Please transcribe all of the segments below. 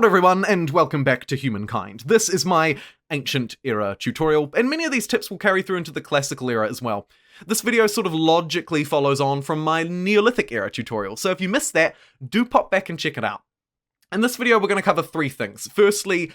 Kia ora everyone, and welcome back to Humankind. This is my Ancient Era tutorial, and many of these tips will carry through into the Classical Era as well. This video sort of logically follows on from my Neolithic Era tutorial, so if you missed that, do pop back and check it out. In this video, we're going to cover three things. Firstly,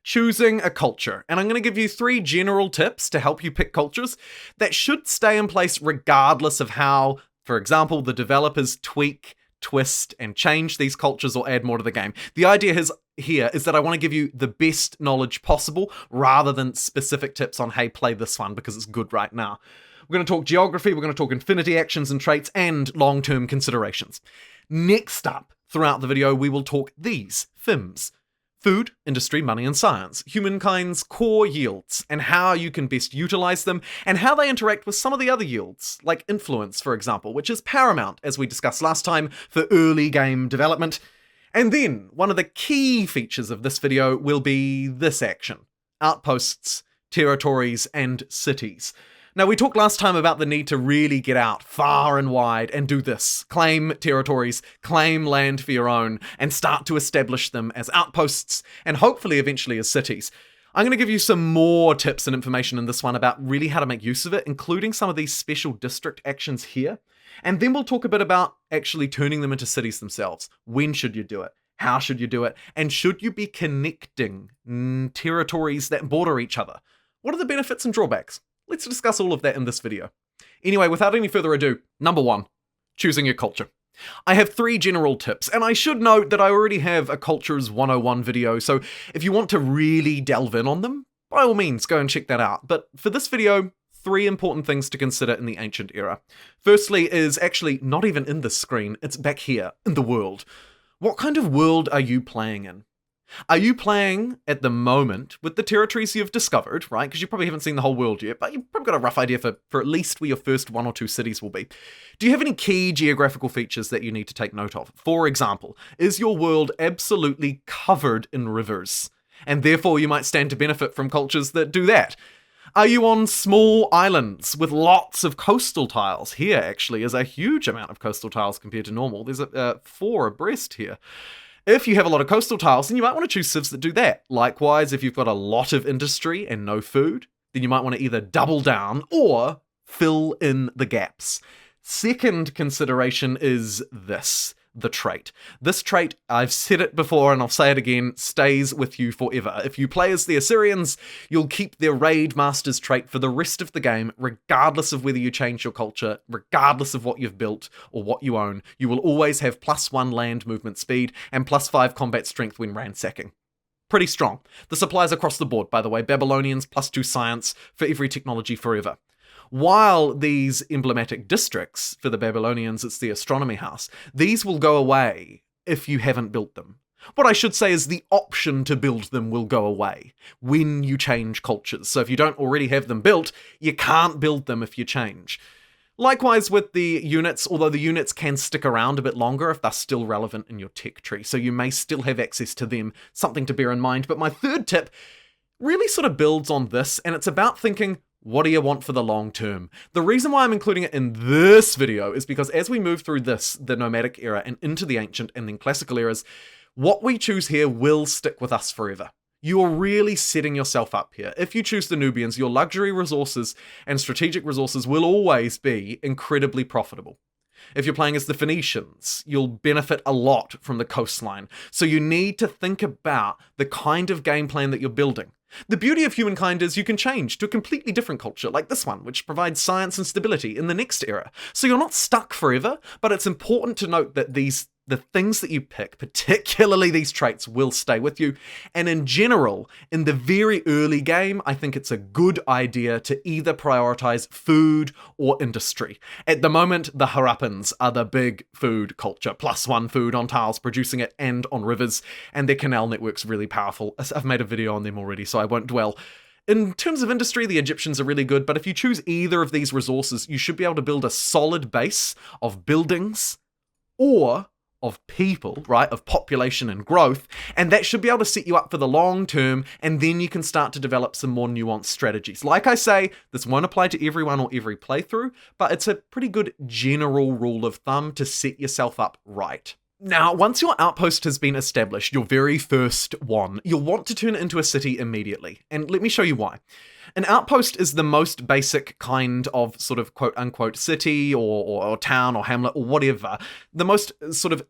choosing a culture. And I'm going to give you three general tips to help you pick cultures that should stay in place regardless of how, for example, the developers tweak, twist, and change these cultures or add more to the game. The idea here is that I want to give you the best knowledge possible rather than specific tips on, hey, play this one because it's good right now. We're going to talk geography, we're going to talk infinity actions and traits, and long-term considerations. Next up, throughout the video, we will talk these FIMS. Food, industry, money, and science. Humankind's core yields, and how you can best utilize them, and how they interact with some of the other yields, like influence, for example, which is paramount, as we discussed last time, for early game development. And then, one of the key features of this video will be this action. Outposts, territories, and cities. Now, we talked last time about the need to really get out far and wide and do this. Claim territories, claim land for your own, and start to establish them as outposts, and hopefully eventually as cities. I'm going to give you some more tips and information in this one about really how to make use of it, including some of these special district actions here. And then we'll talk a bit about actually turning them into cities themselves. When should you do it? How should you do it? And should you be connecting territories that border each other? What are the benefits and drawbacks? Let's discuss all of that in this video. Anyway, without any further ado, number one, choosing your culture. I have three general tips, and I should note that I already have a Cultures 101 video, so if you want to really delve in on them, by all means, go and check that out. But for this video, three important things to consider in the Ancient Era. Firstly is actually not even in this screen, it's back here, in the world. What kind of world are you playing in? Are you playing at the moment with the territories you've discovered, right? Because you probably haven't seen the whole world yet, but you've probably got a rough idea for at least where your first one or two cities will be. Do you have any key geographical features that you need to take note of? For example, is your world absolutely covered in rivers? And therefore you might stand to benefit from cultures that do that. Are you on small islands with lots of coastal tiles? Here actually is a huge amount of coastal tiles compared to normal. There's 4 abreast here. If you have a lot of coastal tiles, then you might want to choose civs that do that. Likewise, if you've got a lot of industry and no food, then you might want to either double down or fill in the gaps. Second consideration is the trait. This trait, I've said it before and I'll say it again, stays with you forever. If you play as the Assyrians, you'll keep their Raid Master's trait for the rest of the game, regardless of whether you change your culture, regardless of what you've built or what you own. You will always have +1 land movement speed and +5 combat strength when ransacking. Pretty strong. This applies across the board, by the way. Babylonians, +2 science for every technology forever. While these emblematic districts, for the Babylonians, it's the astronomy house, these will go away if you haven't built them. What I should say is the option to build them will go away when you change cultures. So if you don't already have them built, you can't build them if you change. Likewise with the units, although the units can stick around a bit longer if they're still relevant in your tech tree, so you may still have access to them, something to bear in mind. But my third tip really sort of builds on this, and it's about thinking, what do you want for the long term? The reason why I'm including it in this video is because as we move through the nomadic era and into the ancient and then classical eras, what we choose here will stick with us forever. You're really setting yourself up here. If you choose the Nubians, your luxury resources and strategic resources will always be incredibly profitable. If you're playing as the Phoenicians, you'll benefit a lot from the coastline. So you need to think about the kind of game plan that you're building. The beauty of Humankind is you can change to a completely different culture, like this one, which provides science and stability in the next era. So you're not stuck forever, but it's important to note that the things that you pick, particularly these traits, will stay with you. And in general, in the very early game, I think it's a good idea to either prioritize food or industry. At the moment, the Harappans are the big food culture, +1 food on tiles, producing it and on rivers, and their canal network's really powerful. I've made a video on them already, so I won't dwell. In terms of industry, the Egyptians are really good, but if you choose either of these resources, you should be able to build a solid base of buildings or of people, right, of population and growth, and that should be able to set you up for the long term, and then you can start to develop some more nuanced strategies. Like I say, this won't apply to everyone or every playthrough, but it's a pretty good general rule of thumb to set yourself up right. Now, once your outpost has been established, your very first one, you'll want to turn it into a city immediately. And let me show you why. An outpost is the most basic kind of sort of quote-unquote city or town or hamlet or whatever. The most sort of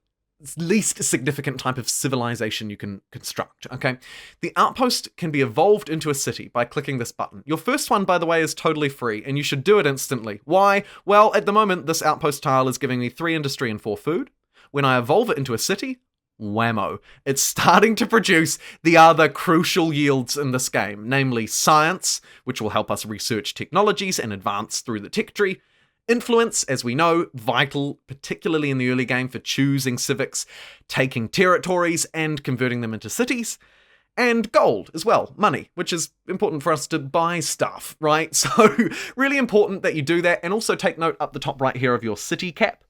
least significant type of civilization you can construct, okay? The outpost can be evolved into a city by clicking this button. Your first one, by the way, is totally free, and you should do it instantly. Why? Well, at the moment, this outpost tile is giving me 3 industry and 4 food. When I evolve it into a city, whammo, it's starting to produce the other crucial yields in this game, namely science, which will help us research technologies and advance through the tech tree. Influence, as we know, vital, particularly in the early game for choosing civics, taking territories and converting them into cities. And gold as well, money, which is important for us to buy stuff, right? So really important that you do that, and also take note up the top right here of your city cap.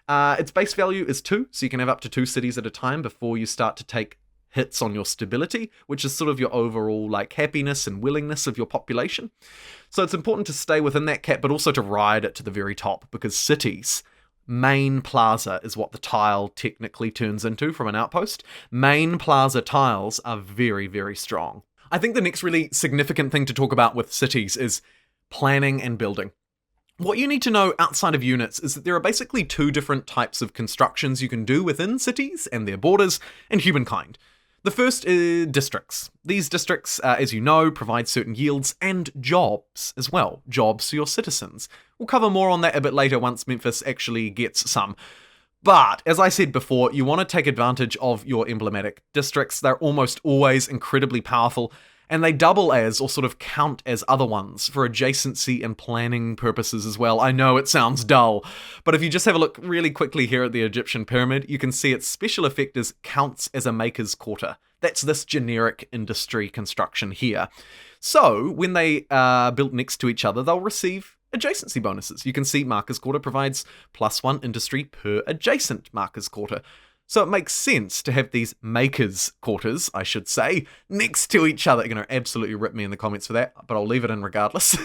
Its base value is 2, so you can have up to 2 cities at a time before you start to take hits on your stability, which is sort of your overall like happiness and willingness of your population. So it's important to stay within that cap, but also to ride it to the very top, because cities, main plaza is what the tile technically turns into from an outpost. Main plaza tiles are very, very strong. I think the next really significant thing to talk about with cities is planning and building. What you need to know outside of units is that there are basically 2 different types of constructions you can do within cities and their borders in Humankind. The first is districts. These districts, as you know, provide certain yields and jobs as well. Jobs for your citizens. We'll cover more on that a bit later once Memphis actually gets some. But, as I said before, you want to take advantage of your emblematic districts. They're almost always incredibly powerful, and they double as, or sort of count as, other ones for adjacency and planning purposes as well. I know it sounds dull, but if you just have a look really quickly here at the Egyptian pyramid, you can see its special effect is counts as a maker's quarter. That's this generic industry construction here. So, when they are built next to each other, they'll receive adjacency bonuses. You can see Marker's Quarter provides +1 industry per adjacent Marker's Quarter. So it makes sense to have these makers' quarters, I should say, next to each other. You're going to absolutely rip me in the comments for that, but I'll leave it in regardless.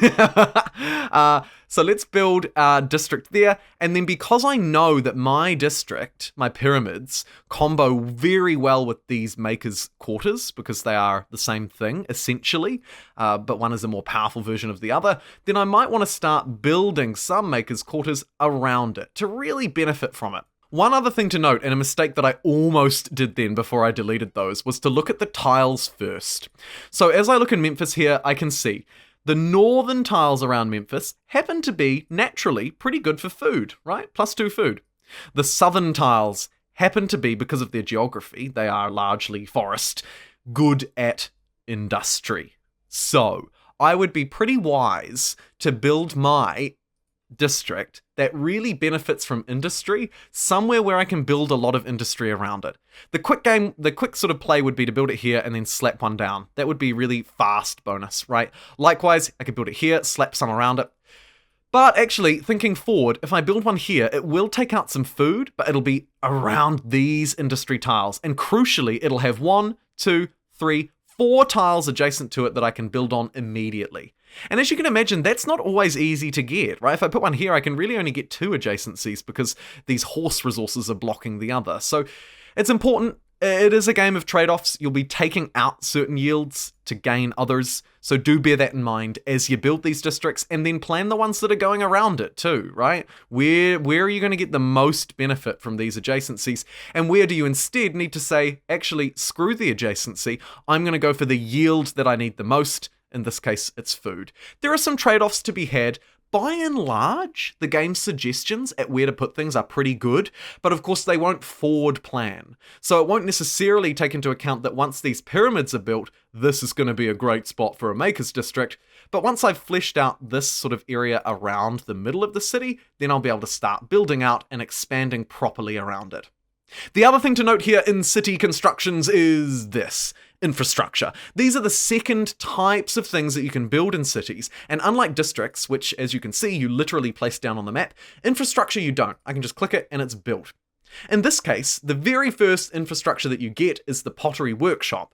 So let's build our district there. And then because I know that my district, my pyramids, combo very well with these makers' quarters, because they are the same thing, essentially, but one is a more powerful version of the other, then I might want to start building some makers' quarters around it to really benefit from it. One other thing to note, and a mistake that I almost did then before I deleted those, was to look at the tiles first. So as I look in Memphis here, I can see the northern tiles around Memphis happen to be naturally pretty good for food, right? +2 food. The southern tiles happen to be, because of their geography, they are largely forest, good at industry. So I would be pretty wise to build my district that really benefits from industry somewhere where I can build a lot of industry around it. The quick sort of play would be to build it here and then slap one down. That would be really fast bonus, right? Likewise, I could build it here, slap some around it. But actually, thinking forward, if I build one here, it will take out some food, but it'll be around these industry tiles. And crucially, it'll have 1, 2, 3, 4 tiles adjacent to it that I can build on immediately. And as you can imagine, that's not always easy to get, right? If I put one here, I can really only get 2 adjacencies because these horse resources are blocking the other. So it's important. It is a game of trade-offs. You'll be taking out certain yields to gain others. So do bear that in mind as you build these districts, and then plan the ones that are going around it too, right? Where are you going to get the most benefit from these adjacencies? And where do you instead need to say, actually, screw the adjacency. I'm going to go for the yield that I need the most. In this case, it's food. There are some trade-offs to be had. By and large, the game's suggestions at where to put things are pretty good, but of course they won't forward plan. So it won't necessarily take into account that once these pyramids are built, this is going to be a great spot for a maker's district. But once I've fleshed out this sort of area around the middle of the city, then I'll be able to start building out and expanding properly around it. The other thing to note here in city constructions is this: infrastructure. These are the second types of things that you can build in cities, and unlike districts, which as you can see you literally place down on the map, infrastructure you don't. I can just click it and it's built. In this case, the very first infrastructure that you get is the pottery workshop.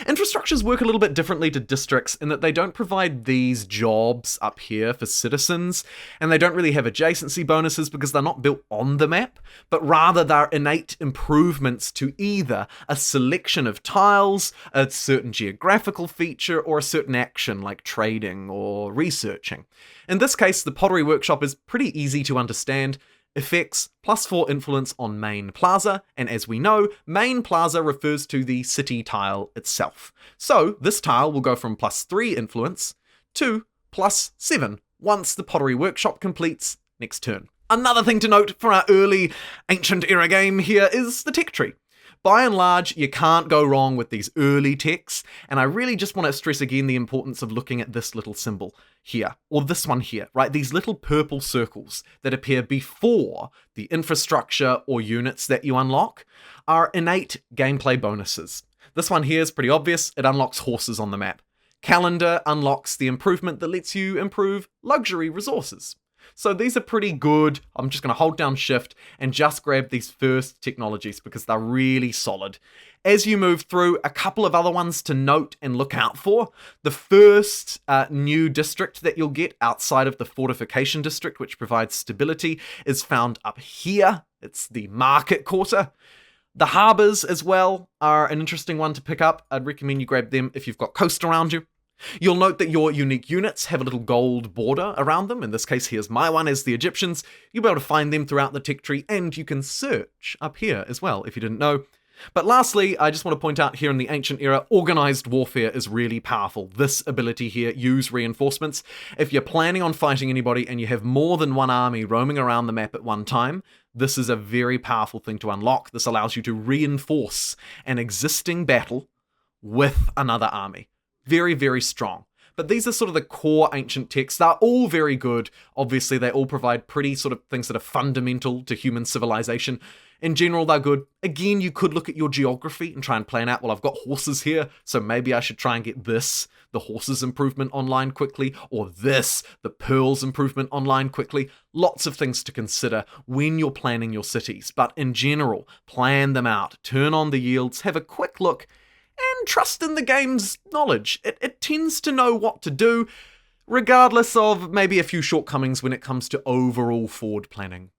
Infrastructures work a little bit differently to districts in that they don't provide these jobs up here for citizens, and they don't really have adjacency bonuses because they're not built on the map, but rather they're innate improvements to either a selection of tiles, a certain geographical feature, or a certain action like trading or researching. In this case, the Pottery Workshop is pretty easy to understand. Effects, +4 influence on main plaza, and as we know, main plaza refers to the city tile itself. So this tile will go from +3 influence to +7 once the Pottery Workshop completes next turn. Another thing to note for our early Ancient Era game here is the tech tree. By and large, you can't go wrong with these early techs, and I really just want to stress again the importance of looking at this little symbol here, or this one here, right? These little purple circles that appear before the infrastructure or units that you unlock are innate gameplay bonuses. This one here is pretty obvious. It unlocks horses on the map. Calendar unlocks the improvement that lets you improve luxury resources. So these are pretty good. I'm just going to hold down shift and just grab these first technologies because they're really solid. As you move through, a couple of other ones to note and look out for. The first new district that you'll get outside of the fortification district, which provides stability, is found up here. It's the market quarter. The harbours as well are an interesting one to pick up. I'd recommend you grab them if you've got coast around you. You'll note that your unique units have a little gold border around them. In this case, here's my one as the Egyptians. You'll be able to find them throughout the tech tree, and you can search up here as well, if you didn't know. But lastly, I just want to point out here in the Ancient Era, organized warfare is really powerful. This ability here, use reinforcements. If you're planning on fighting anybody and you have more than one army roaming around the map at one time, this is a very powerful thing to unlock. This allows you to reinforce an existing battle with another army. Very, very strong. But these are sort of the core ancient texts. They're all very good. Obviously, they all provide pretty sort of things that are fundamental to human civilization. In general, they're good. Again, you could look at your geography and try and plan out, well, I've got horses here, so maybe I should try and get this, the horses improvement online quickly, or this, the pearls improvement online quickly. Lots of things to consider when you're planning your cities. But in general, plan them out, turn on the yields, have a quick look, and trust in the game's knowledge. It tends to know what to do, regardless of maybe a few shortcomings when it comes to overall forward planning.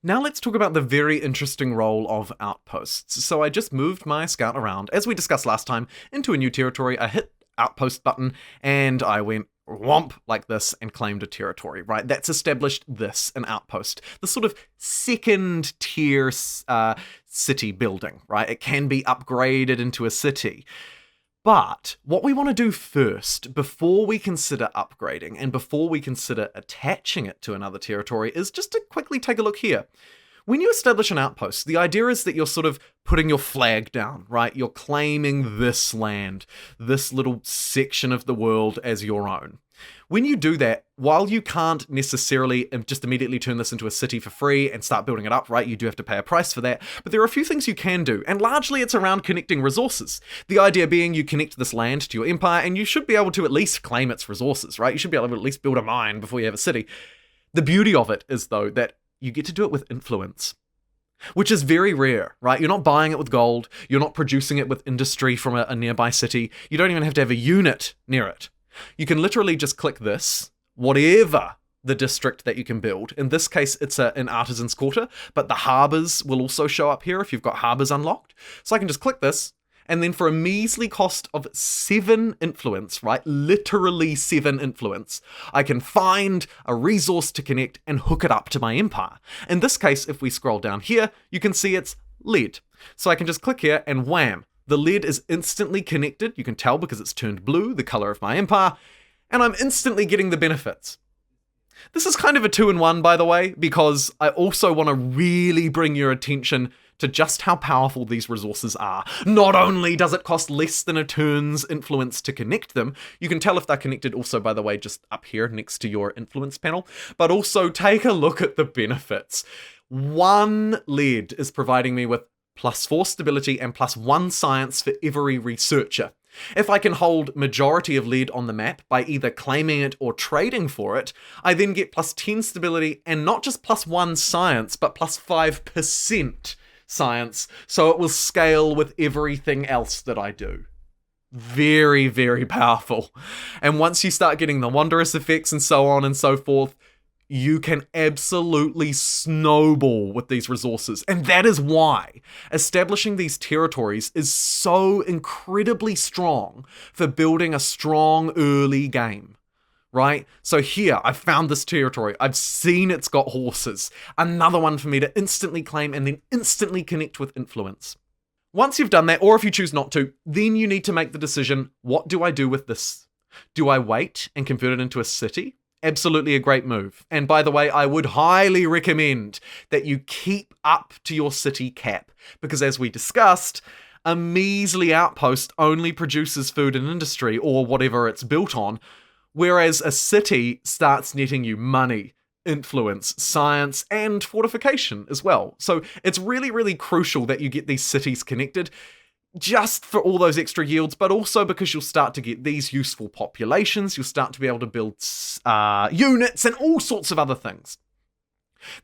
Now let's talk about the very interesting role of outposts. So I just moved my scout around, as we discussed last time, into a new territory. I hit outpost button, and I went whomp like this and claimed a territory, right? That's established this, an outpost. The sort of second tier city building, right? It can be upgraded into a city. But what we want to do first, before we consider upgrading and before we consider attaching it to another territory, is just to quickly take a look here. When you establish an outpost, the idea is that you're sort of putting your flag down, right? You're claiming this land, this little section of the world as your own. When you do that, while you can't necessarily just immediately turn this into a city for free and start building it up, right? You do have to pay a price for that, but there are a few things you can do, and largely it's around connecting resources. The idea being you connect this land to your empire, and you should be able to at least claim its resources, right? You should be able to at least build a mine before you have a city. The beauty of it is, though, that you get to do it with influence, which is very rare, right? You're not buying it with gold. You're not producing it with industry from a nearby city. You don't even have to have a unit near it. You can literally just click this, whatever the district that you can build. In this case, it's an artisan's quarter, but the harbors will also show up here if you've got harbors unlocked. So I can just click this, and then for a measly cost of 7 influence, right? Literally 7 influence, I can find a resource to connect and hook it up to my empire. In this case, if we scroll down here, you can see it's lead. So I can just click here and wham, the lead is instantly connected. You can tell because it's turned blue, the color of my empire, and I'm instantly getting the benefits. This is kind of a 2-in-1, by the way, because I also want to really bring your attention to just how powerful these resources are. Not only does it cost less than a turn's influence to connect them, you can tell if they're connected also, by the way, just up here next to your influence panel, but also take a look at the benefits. 1 lead is providing me with +4 stability and +1 science for every researcher. If I can hold majority of lead on the map by either claiming it or trading for it, I then get +10 stability and not just +1 science, but +5% science, so it will scale with everything else that I do. very, very powerful. And once you start getting the wondrous effects and so on and so forth, you can absolutely snowball with these resources. And that is why establishing these territories is so incredibly strong for building a strong early game. Right? So here, I've found this territory. I've seen it's got horses. Another one for me to instantly claim and then instantly connect with influence. Once you've done that, or if you choose not to, then you need to make the decision, what do I do with this? Do I wait and convert it into a city? Absolutely a great move. And by the way, I would highly recommend that you keep up to your city cap, because as we discussed, a measly outpost only produces food and industry, or whatever it's built on, whereas a city starts netting you money, influence, science, and fortification as well. So it's really, really crucial that you get these cities connected, just for all those extra yields, but also because you'll start to get these useful populations, you'll start to be able to build units and all sorts of other things.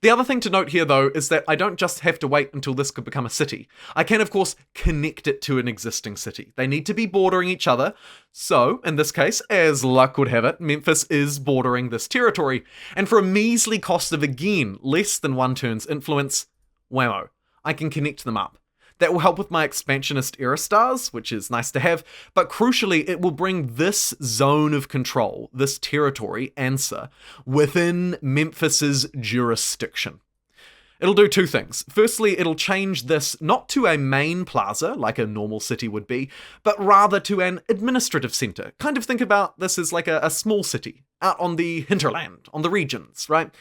The other thing to note here, though, is that I don't just have to wait until this could become a city. I can, of course, connect it to an existing city. They need to be bordering each other. So, in this case, as luck would have it, Memphis is bordering this territory. And for a measly cost of, again, less than one turn's influence, whammo, I can connect them up. That will help with my expansionist era stars, which is nice to have, but crucially, it will bring this zone of control, this territory, answer, within Memphis's jurisdiction. It'll do two things. Firstly, it'll change this not to a main plaza, like a normal city would be, but rather to an administrative center. Kind of think about this as like a small city, out on the hinterland, on the regions, right?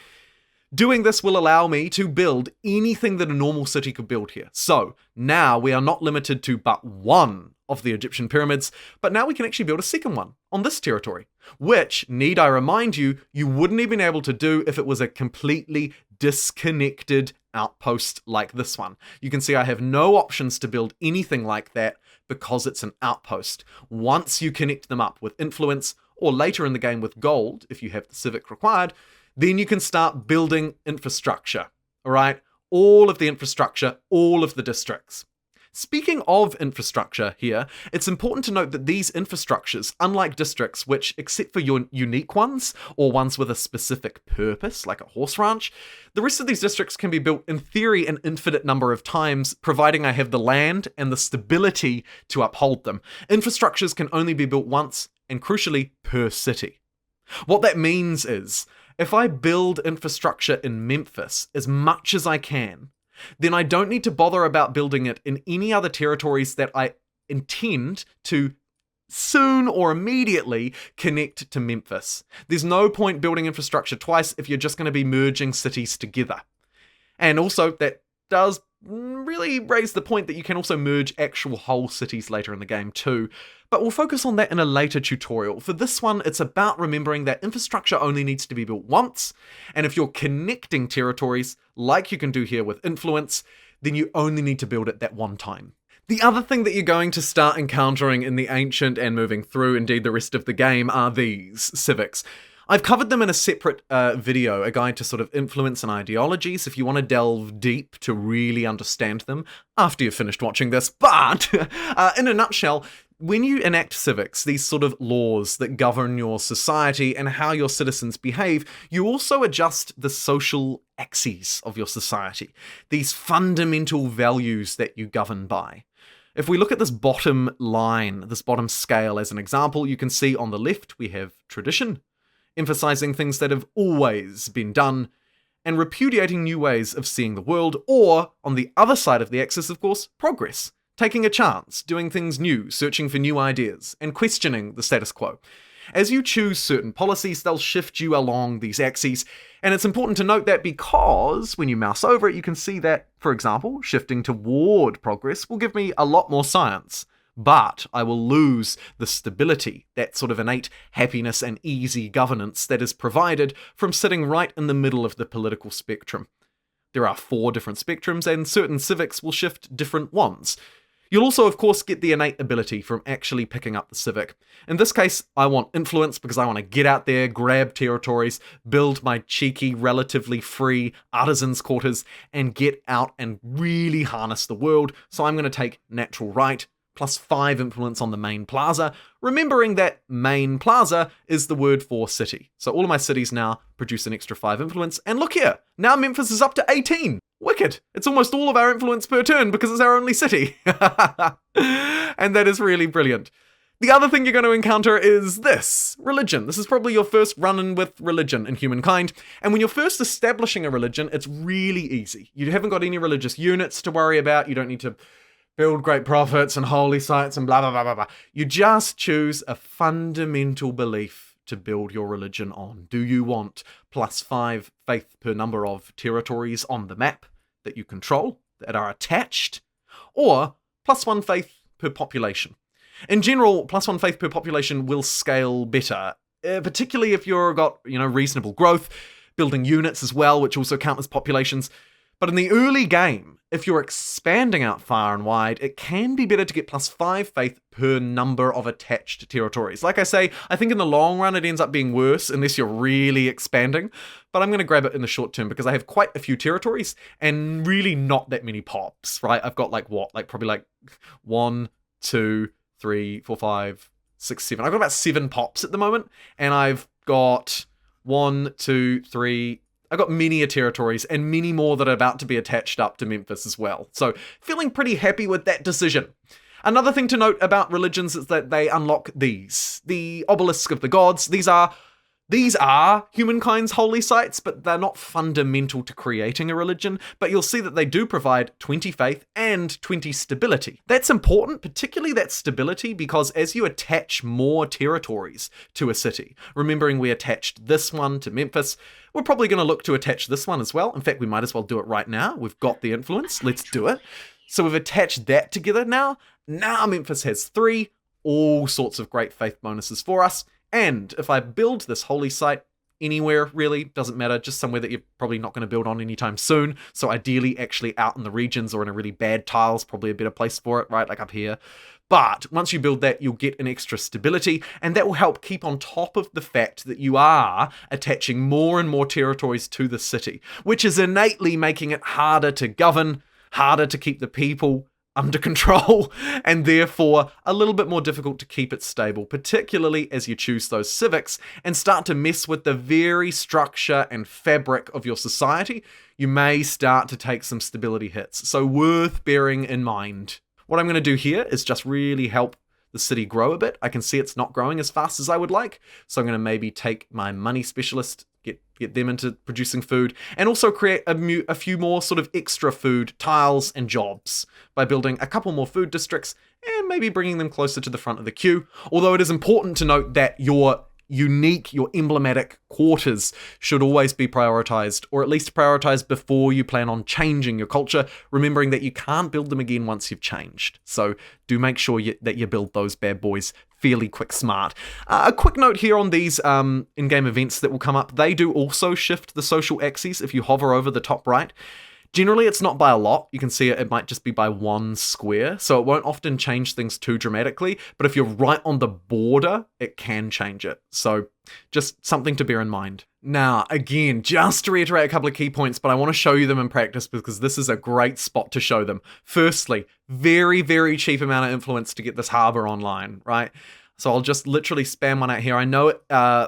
Doing this will allow me to build anything that a normal city could build here. So now we are not limited to but one of the Egyptian pyramids, but now we can actually build a second one on this territory, which, need I remind you, you wouldn't even be able to do if it was a completely disconnected outpost like this one. You can see I have no options to build anything like that because it's an outpost. Once you connect them up with influence, or later in the game with gold, if you have the civic required, then you can start building infrastructure, all right? All of the infrastructure, all of the districts. Speaking of infrastructure here, it's important to note that these infrastructures, unlike districts, which, except for your unique ones, or ones with a specific purpose, like a horse ranch, the rest of these districts can be built in theory an infinite number of times, providing I have the land and the stability to uphold them. Infrastructures can only be built once, and crucially, per city. What that means is, if I build infrastructure in Memphis as much as I can, then I don't need to bother about building it in any other territories that I intend to soon or immediately connect to Memphis. There's no point building infrastructure twice if you're just going to be merging cities together. And also, that does really raise the point that you can also merge actual whole cities later in the game too. But we'll focus on that in a later tutorial. For this one, it's about remembering that infrastructure only needs to be built once, and if you're connecting territories, like you can do here with influence, then you only need to build it that one time. The other thing that you're going to start encountering in the Ancient and moving through, indeed the rest of the game, are these civics. I've covered them in a separate video, a guide to sort of influence and ideologies, if you want to delve deep to really understand them after you've finished watching this. But in a nutshell, when you enact civics, these sort of laws that govern your society and how your citizens behave, you also adjust the social axes of your society, these fundamental values that you govern by. If we look at this bottom line, this bottom scale as an example, you can see on the left we have tradition, emphasizing things that have always been done, and repudiating new ways of seeing the world, or, on the other side of the axis, of course, progress, taking a chance, doing things new, searching for new ideas, and questioning the status quo. As you choose certain policies, they'll shift you along these axes, and it's important to note that because when you mouse over it, you can see that, for example, shifting toward progress will give me a lot more science. But I will lose the stability, that sort of innate happiness and easy governance that is provided from sitting right in the middle of the political spectrum. There are 4 different spectrums, and certain civics will shift different ones. You'll also, of course, get the innate ability from actually picking up the civic. In this case, I want influence because I want to get out there, grab territories, build my cheeky, relatively free artisans' quarters, and get out and really harness the world, so I'm going to take natural right, +5 influence on the main plaza, remembering that main plaza is the word for city. So all of my cities now produce an extra 5 influence, and look here, now Memphis is up to 18. Wicked! It's almost all of our influence per turn because it's our only city. And that is really brilliant. The other thing you're going to encounter is this, religion. This is probably your first run-in with religion in Humankind. And when you're first establishing a religion, it's really easy. You haven't got any religious units to worry about. You don't need to build great prophets and holy sites and blah, blah, blah, blah, blah. You just choose a fundamental belief to build your religion on. Do you want +5 faith per number of territories on the map that you control, that are attached, or +1 faith per population? In general, +1 faith per population will scale better, particularly if you've got, reasonable growth, building units as well, which also count as populations. But in the early game, if you're expanding out far and wide, it can be better to get +5 faith per number of attached territories. Like I say, I think in the long run, it ends up being worse unless you're really expanding. But I'm going to grab it in the short term because I have quite a few territories and really not that many pops, right? I've got probably 1, 2, 3, 4, 5, 6, 7. I've got about 7 pops at the moment, and I've got 1, 2, 3. I've got many territories and many more that are about to be attached up to Memphis as well. So feeling pretty happy with that decision. Another thing to note about religions is that they unlock these. The obelisk of the gods. These are humankind's holy sites, but they're not fundamental to creating a religion. But you'll see that they do provide 20 faith and 20 stability. That's important, particularly that stability, because as you attach more territories to a city, remembering we attached this one to Memphis, we're probably going to look to attach this one as well. In fact, we might as well do it right now. We've got the influence. Let's do it. So we've attached that together now. Now Memphis has 3, all sorts of great faith bonuses for us. And if I build this holy site anywhere, really, doesn't matter, just somewhere that you're probably not going to build on anytime soon. So ideally, actually out in the regions or in a really bad tile's probably a better place for it, right? Like up here. But once you build that, you'll get an extra stability, and that will help keep on top of the fact that you are attaching more and more territories to the city, which is innately making it harder to govern, harder to keep the people under control, and therefore a little bit more difficult to keep it stable, particularly as you choose those civics and start to mess with the very structure and fabric of your society. You may start to take some stability hits, so worth bearing in mind. What I'm going to do here is just really help the city grow a bit. I can see it's not growing as fast as I would like, so I'm going to maybe take my money specialist, get them into producing food, and also create a few more sort of extra food tiles and jobs by building a couple more food districts and maybe bringing them closer to the front of the queue. Although it is important to note that your emblematic quarters should always be prioritized, or at least prioritized before you plan on changing your culture, remembering that you can't build them again once you've changed. So do make sure that you build those bad boys fairly quick smart. A quick note here on these in-game events that will come up. They do also shift the social axes if you hover over the top right. Generally, it's not by a lot. You can see it might just be by 1 square, so it won't often change things too dramatically, but if you're right on the border, it can change it. So just something to bear in mind. Now, again, just to reiterate a couple of key points, but I want to show you them in practice because this is a great spot to show them. Firstly, very, very cheap amount of influence to get this harbor online, right? So I'll just literally spam one out here. I know it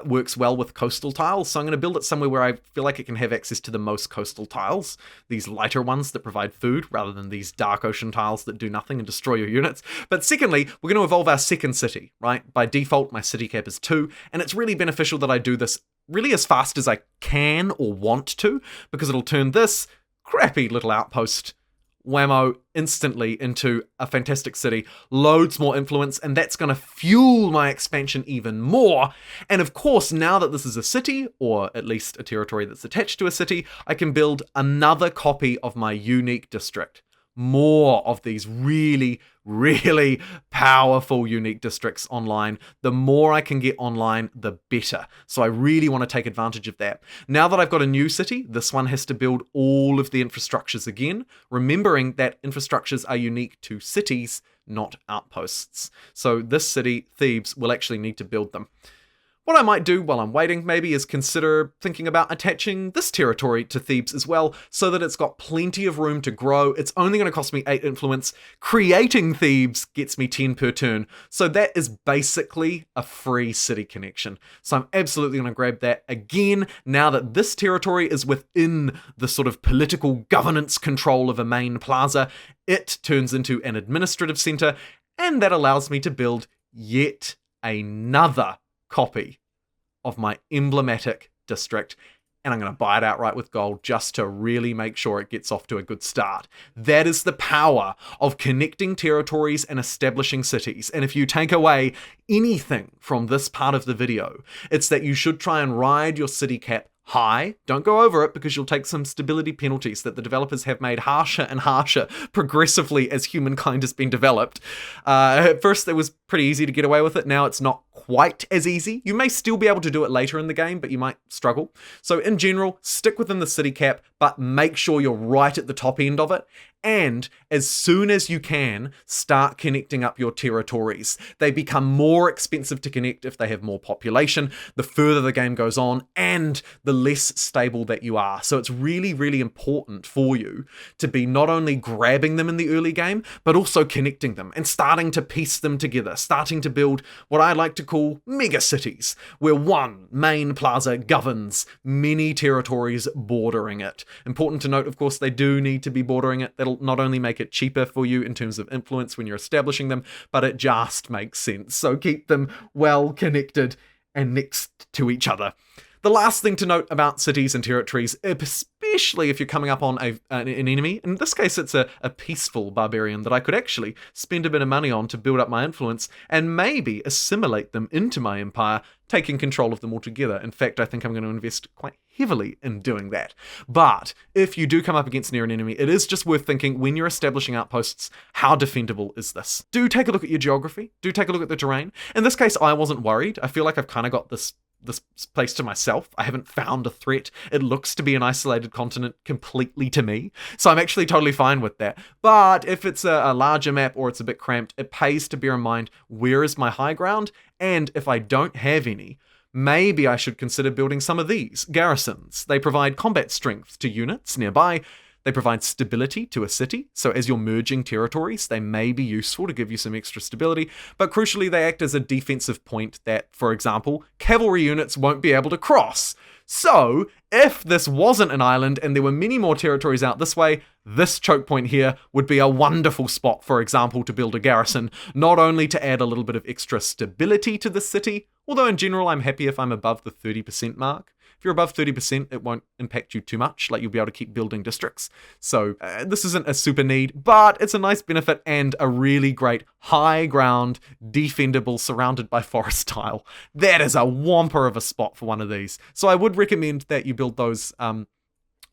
works well with coastal tiles, so I'm going to build it somewhere where I feel like it can have access to the most coastal tiles, these lighter ones that provide food, rather than these dark ocean tiles that do nothing and destroy your units. But secondly, we're going to evolve our second city, right? By default, my city cap is 2, and it's really beneficial that I do this really as fast as I can or want to, because it'll turn this crappy little outpost whammo instantly into a fantastic city, loads more influence, and that's going to fuel my expansion even more. And of course, now that this is a city, or at least a territory that's attached to a city, I can build another copy of my unique district. More of these really, really powerful unique districts online. The more I can get online, the better. So I really want to take advantage of that. Now that I've got a new city, this one has to build all of the infrastructures again, remembering that infrastructures are unique to cities, not outposts. So this city, Thebes, will actually need to build them. What I might do while I'm waiting maybe is consider thinking about attaching this territory to Thebes as well, so that it's got plenty of room to grow. It's only going to cost me 8 influence. Creating Thebes gets me 10 per turn, so that is basically a free city connection. So I'm absolutely going to grab that again, now that this territory is within the sort of political governance control of a main plaza. It turns into an administrative center, and that allows me to build yet another copy of my emblematic district, and I'm going to buy it outright with gold just to really make sure it gets off to a good start. That is the power of connecting territories and establishing cities. And if you take away anything from this part of the video, it's that you should try and ride your city cap high. Don't go over it, because you'll take some stability penalties that the developers have made harsher and harsher progressively as Humankind has been developed. At first it was pretty easy to get away with it. Now it's not quite as easy. You may still be able to do it later in the game, but you might struggle. So in general, stick within the city cap, but make sure you're right at the top end of it. And as soon as you can, start connecting up your territories. They become more expensive to connect if they have more population, the further the game goes on, and the less stable that you are. So it's really, really important for you to be not only grabbing them in the early game, but also connecting them and starting to piece them together, starting to build what I like to call mega cities, where one main plaza governs many territories bordering it. Important to note, of course, they do need to be bordering it. That'll not only make it cheaper for you in terms of influence when you're establishing them, but it just makes sense. So keep them well connected and next to each other. The last thing to note about cities and territories, especially if you're coming up on an enemy, in this case it's a peaceful barbarian that I could actually spend a bit of money on to build up my influence and maybe assimilate them into my empire, taking control of them altogether. In fact, I think I'm going to invest quite heavily in doing that. But if you do come up against near an enemy, it is just worth thinking when you're establishing outposts, how defendable is this? Do take a look at your geography, do take a look at the terrain. In this case, I wasn't worried. I feel like I've kind of got this place to myself. I haven't found a threat. It looks to be an isolated continent completely to me. So I'm actually totally fine with that. But if it's a larger map or it's a bit cramped, it pays to bear in mind, where is my high ground? And if I don't have any, maybe I should consider building some of these garrisons. They provide combat strength to units nearby. They provide stability to a city, so as you're merging territories, they may be useful to give you some extra stability, but crucially they act as a defensive point that, for example, cavalry units won't be able to cross. So, if this wasn't an island and there were many more territories out this way, this choke point here would be a wonderful spot, for example, to build a garrison, not only to add a little bit of extra stability to the city, although in general I'm happy if I'm above the 30% mark. If you're above 30%, it won't impact you too much, like you'll be able to keep building districts. So this isn't a super need, but it's a nice benefit and a really great high ground, defendable, surrounded by forest tile. That is a whomper of a spot for one of these. So I would recommend that you build those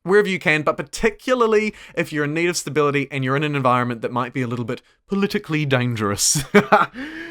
wherever you can, but particularly if you're in need of stability and you're in an environment that might be a little bit politically dangerous.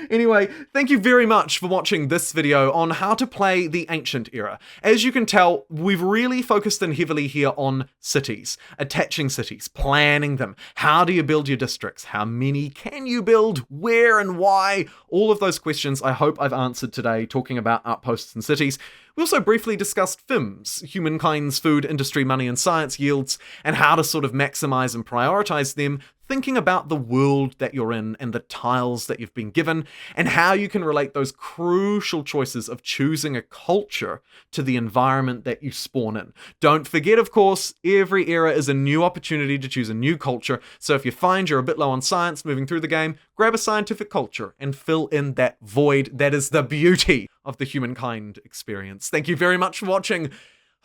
Anyway, thank you very much for watching this video on how to play the Ancient Era. As you can tell, we've really focused in heavily here on cities, attaching cities, planning them. How do you build your districts? How many can you build? Where and why? All of those questions I hope I've answered today, talking about outposts and cities. We also briefly discussed FIMS, Humankind's food, industry, money and science yields, and how to sort of maximize and prioritize them, thinking about the world that you're in and the tiles that you've been given, and how you can relate those crucial choices of choosing a culture to the environment that you spawn in. Don't forget, of course, every era is a new opportunity to choose a new culture, so if you find you're a bit low on science moving through the game, grab a scientific culture and fill in that void. That is the beauty of the Humankind experience. Thank you very much for watching.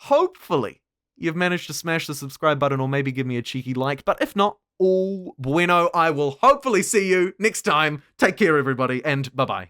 Hopefully, you've managed to smash the subscribe button or maybe give me a cheeky like, but if not, all bueno. I will hopefully see you next time. Take care, everybody, and bye-bye.